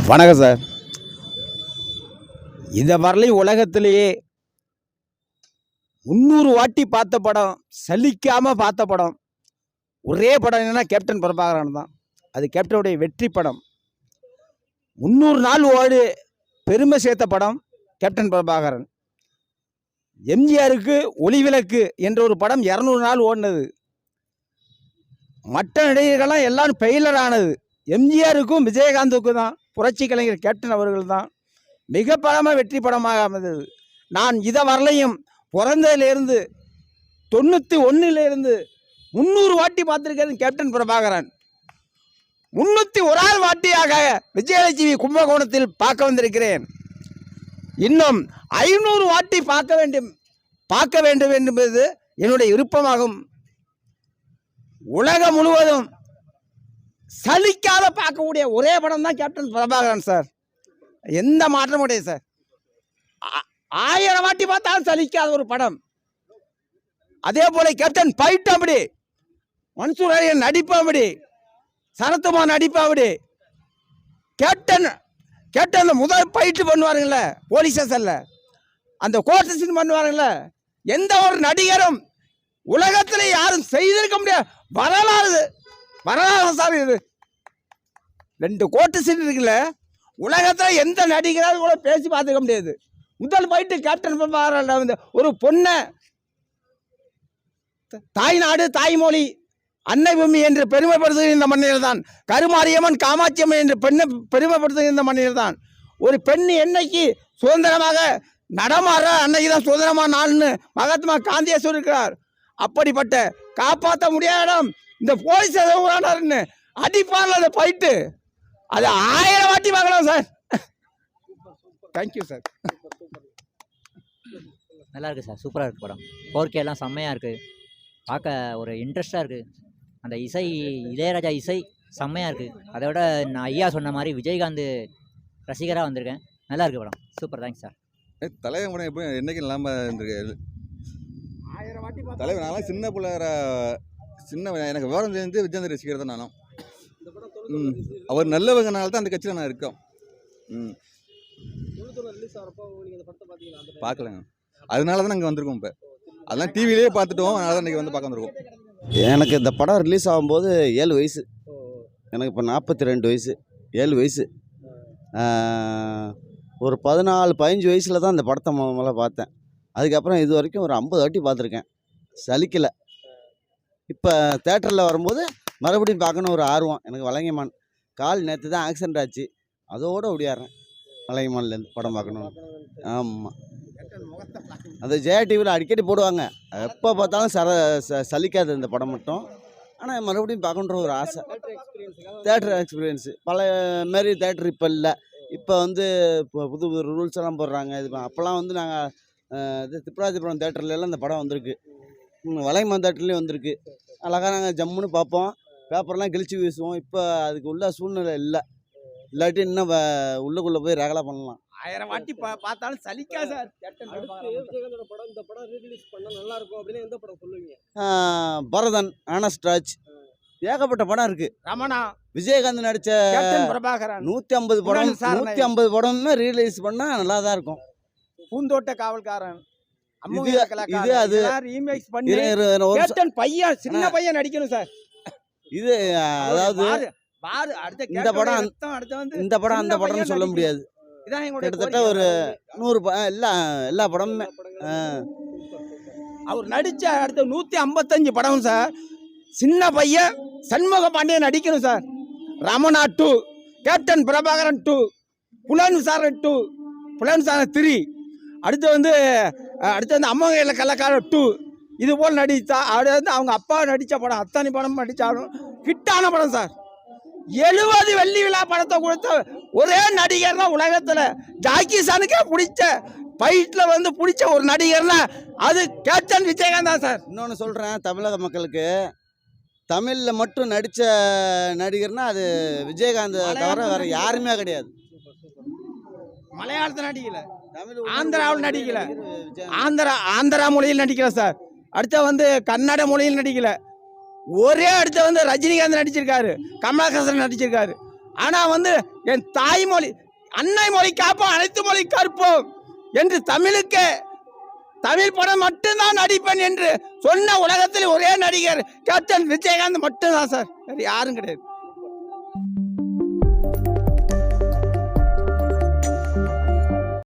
வணக்கம் சார். இதை வரலையும் உலகத்திலேயே 300 வாட்டி பார்த்த படம், சலிக்காமல் பார்த்த படம், ஒரே படம் என்னன்னா கேப்டன் பிரபாகரன் தான். அது கேப்டனுடைய வெற்றி படம். 300 நாள் ஓடு பெருமை சேர்த்த படம் கேப்டன் பிரபாகரன். எம்ஜிஆருக்கு ஒளிவிளக்கு என்ற ஒரு படம் 200 நாள் ஓடினது. மற்ற நடிகர்கள்லாம் எல்லாரும் ஃபெயிலர் ஆனது. எம்ஜிஆருக்கும் விஜயகாந்துக்கும் தான், புரட்சி கலைஞர் கேப்டன் அவர்கள் தான் மிக பலமாக வெற்றி படமாக அமைந்தது. நான் இதை வரலையும் பிறந்ததிலிருந்து 91 300 வாட்டி பார்த்துருக்கிறது கேப்டன் பிரபாகரன். 301 வாட்டியாக விஜயலட்சுமி கும்பகோணத்தில் பார்க்க வந்திருக்கிறேன். இன்னும் 500 வாட்டி பார்க்க வேண்டும் என்பது என்னுடைய விருப்பமாகும். உலகம் முழுவதும் சலிக்காத பார்க்கக்கூடிய ஒரே படம் தான் கேப்டன் பிரபாகரன் சார். எந்த மாற்றமும் கிடையாது சார். 1000 வாட்டி பார்த்தாலும் சலிக்காத ஒரு படம். அதே போல கேப்டன் ஃபைட் அப்படி, மன்சூர் அலியன் நடிப்பு அப்படி, சரத்குமார் நடிப்பு அப்படி. கேப்டன் அந்த முதல் ஃபைட்டு பண்ணுவாருங்கள போலீஸ் ஸ்டேஷன்ல, அந்த கோர்ட் சீன் பண்ணுவாருங்கள, எந்த ஒரு நடிகரும் உலகத்தில் யாரும் செய்திருக்க முடியாது. வரலாறு சார் இது. 2 கோர்ட் சீன் இருக்குல்ல, உலகத்தில் எந்த நடிகராலும் கூட பேசி பார்த்துக்க முடியாது. முதல் ஃபைட்டு கேப்டன் பிரபாகரன் வந்து ஒரு பொண்ணை தாய்நாடு தாய்மொழி அன்னை பூமி என்று பெருமைப்படுத்துகிற இந்த மண்ணில் தான், கருமாரியம்மன் காமாட்சியம்மன் என்று பெண்ணை பெருமைப்படுத்துகிற இந்த மண்ணில் தான் ஒரு பெண் என்னைக்கு சுதந்திரமாக நடமாற அன்னைக்கு தான் சுதந்திரமான நாள்னு மகாத்மா காந்தியை சொல்லியிருக்கிறார். அப்படிப்பட்ட காப்பாற்ற முடியாத இடம் இந்த போலீஸ் ஊரானார்னு அடிப்பார்ல அந்த ஃபைட்டு, அது 1000 வாட்டி பார்க்கலாம் சார். Thank you sir. நல்லா இருக்குது சார், சூப்பராக இருக்குது படம். 4K எல்லாம் செம்மையாக இருக்குது, பார்க்க ஒரு இன்ட்ரெஸ்டாக இருக்குது. அந்த இசை, இளையராஜா இசை செம்மையாக இருக்குது. அதை விட நான் ஐயா சொன்ன மாதிரி விஜயகாந்த் ரசிகராக வந்திருக்கேன். நல்லா இருக்குது படம், சூப்பர். Thanks sir. தலைவன் படம் எப்படி என்றைக்கு இல்லாமல் இருந்திருக்கு. 1000 வாட்டி தலைவன் நான்லாம் சின்ன பிள்ளைற எனக்கு விவரம் தெரிஞ்சு விஜயகாந்த் ரசிகர் தான் நானும். அவர் நல்லவங்கனால தான் அந்த கட்சியில் நான் இருக்கோம். பார்க்கலங்க, அதனால தான் நாங்கள் வந்திருக்கோம். இப்போ அதெல்லாம் டிவிலேயே பார்த்துட்டோம், அதனால தான் இன்றைக்கி வந்து பார்க்க வந்திருக்கோம். எனக்கு இந்த படம் ரிலீஸ் ஆகும்போது 7 வயசு, எனக்கு இப்போ 42 வயசு. 7 வயசு ஒரு 14-15 வயசில் தான் இந்த படத்தை முதல்ல பார்த்தேன். அதுக்கப்புறம் இது வரைக்கும் ஒரு 50 வாட்டி பார்த்துருக்கேன், சலிக்கலை. இப்போ தேட்டரில் வரும்போது மறுபடியும் பார்க்கணும் ஒரு ஆர்வம் எனக்கு. வலங்கைமான் நேற்று தான் ஆக்சிடென்ட் ஆச்சு, அதோடு ஓடியாடுறேன் வலங்கைமான்லேருந்து படம் பார்க்கணும். ஆமாம், அந்த ஜெயா டிவியில் அடிக்கடி போடுவாங்க, எப்போ பார்த்தாலும் சலிக்காது இந்த படம் மட்டும். ஆனால் மறுபடியும் பார்க்கணுன்ற ஒரு ஆசை. தேட்டர் எக்ஸ்பீரியன்ஸு பழைய மாரி தேட்டர் இப்போ இல்லை. இப்போ வந்து புது புது ரூல்ஸ் எல்லாம் போடுறாங்க. இது அப்போல்லாம் வந்து நாங்கள் இது திப்ராஜபுரம் தேட்டர்லாம் இந்த படம் வந்திருக்கு, வலங்கைமான் தேட்டர்லேயும் வந்திருக்கு. அழகாக நாங்கள் ஜம்முன்னு பார்ப்போம், பேப்பர்லாம் கிழிச்சு வீசுவோம். இப்போ அதுக்கு உள்ள சூழ்நிலை இல்லை. இல்லாட்டி இன்னும் உள்ளுக்குள்ளே போய் ரகலா பண்ணலாம். 1000 வாட்டி பார்த்தாலும் சலிக்கா சார். இந்த படம் ரீரிலீஸ் பண்ணா நல்லா இருக்கும் அப்படின்னு எந்த படம் சொல்லுவீங்க? பரதன், ஆனஸ்ட் ராஜ், ஏகப்பட்ட படம் இருக்கு. ரமணா, விஜயகாந்த் நடிச்ச கேப்டன் பிரபாகரன் 150 படம், 150 படமே ரீரிலீஸ் பண்ணா நல்லா தான் இருக்கும். பூந்தோட்ட காவல்காரன், இது அது ரீமேக்ஸ் பண்ணி கேப்டன் பையன், சின்ன பையன் நடிக்கணும் சார். இது அதாவது இந்த படம் இந்த படம் அந்த படம்னு சொல்ல முடியாது. கிட்டத்தட்ட ஒரு 100 எல்லா படமுமே அவர் நடிச்ச அடுத்த 155 படம் சார். சின்ன பையன் சண்முக பாண்டியன் நடிக்கணும் சார். ரமணா 2, கேப்டன் பிரபாகரன் 2, புலன் விசாரணை 2, புலன் விசாரணை 3, அடுத்து வந்து அம்மங்கையில் கள்ளக்காரன் 2. இது போல் நடித்தா அது வந்து அவங்க அப்பா நடித்த படம், அத்தனை படம் நடித்தாலும் ஹிட்டான படம் சார். 70 வெள்ளி விழா படத்தை கொடுத்த ஒரே நடிகர் தான் உலகத்தில். ஜாக்கி சானுக்கே பிடிச்ச ஃபைட்டில் வந்து பிடிச்ச ஒரு நடிகர்னா அது கேப்டன் விஜயகாந்த் தான் சார். இன்னொன்று சொல்கிறேன், தமிழக மக்களுக்கு தமிழில் மட்டும் நடித்த நடிகர்னா அது விஜயகாந்த் தவிர வேறு யாருமே கிடையாது. மலையாளத்தில் நடிக்கல, ஆந்திராவில் நடிக்கல, ஆந்திரா மொழியில் நடிக்கல சார். அடுத்த வந்து கன்னட மொழியில் நடிக்கல. ஒரே அடுத்த வந்து ரஜினிகாந்த் நடிச்சிருக்காரு, கமலஹாசன் நடிச்சிருக்காரு. ஆனால் வந்து என் தாய்மொழி அன்னை மொழி காப்போம், அனைத்து மொழி கற்போம் என்று தமிழ் படம் மட்டும்தான் நடிப்பேன் என்று சொன்ன உலகத்தில் ஒரே நடிகர் கேப்டன் விஜயகாந்த் மட்டும்தான் சார், வேறு யாரும் கிடையாது.